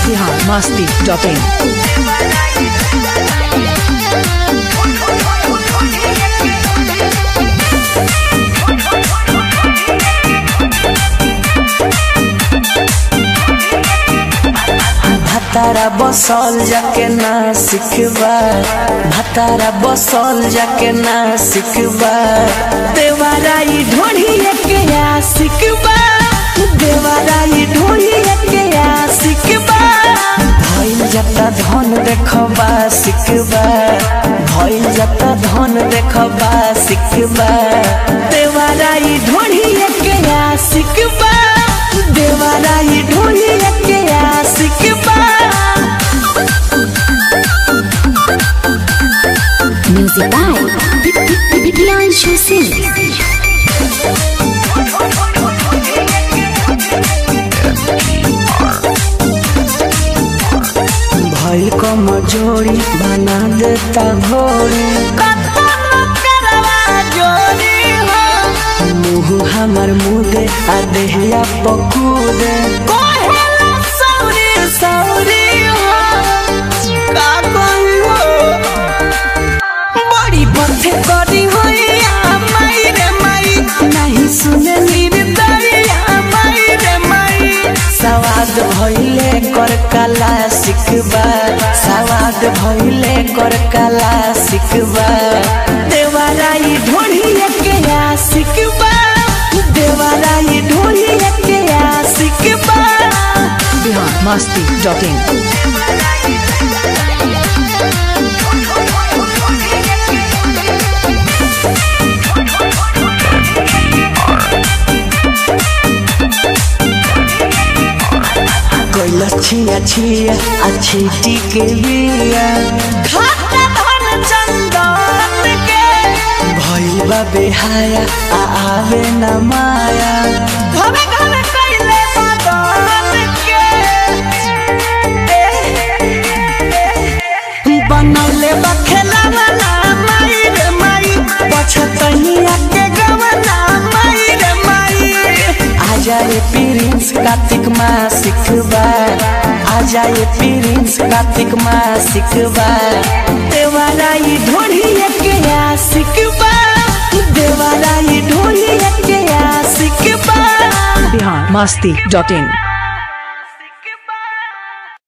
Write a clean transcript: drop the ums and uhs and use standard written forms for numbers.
biharmasti.in भतारा बसल जाके ना सिखबा, भतारा बसल जाके ना सिखबा, देवाराई ढोढ़िए के आ सिखबा, देवाराई ढोढ़िए के आ सिखबा, भइल जता धन देखबा सिखबा, भइल जता धन देखबा सिखबा, देवाराई ढोढ़िए के आ सिखबा, देवाराई ढोढ़िए के आ सिखबा। Music by Priyanshu Singh. भइल कमजोरी बना देता घोड़ी, मुँह हमार मुदे आ देहिया पकूदे, बड़ी बंधे करी होइया माई रे माई, नहीं सुने निर्दरिया माई रे माई, सवाद भइले कर कला सिखबा, सवाद भइले कर कला सिखबा, देवाराई ढोढ़िए के आ सिखबा, देवाराई ढोढ़िए के आ सिखबा। biharmasti.in छिया छिया अच्छी टीके बिया, खाता धन चंदन के, भइल बा बेहाया आ आवे न माया, घरे घरे कइले बदन के, बनौले बा खेलवना माई रे माई, पछतहिया के गवना माई रे माई, आ जाए प्रिंस कार्तिक माँ सिखबा, आ जाए प्रिंस कार्तिक माँ सिखबा, देवाराई ढोढ़िए के आ सिखबा, देवाराई ढोढ़िए के आ सिखबा। biharmasti.in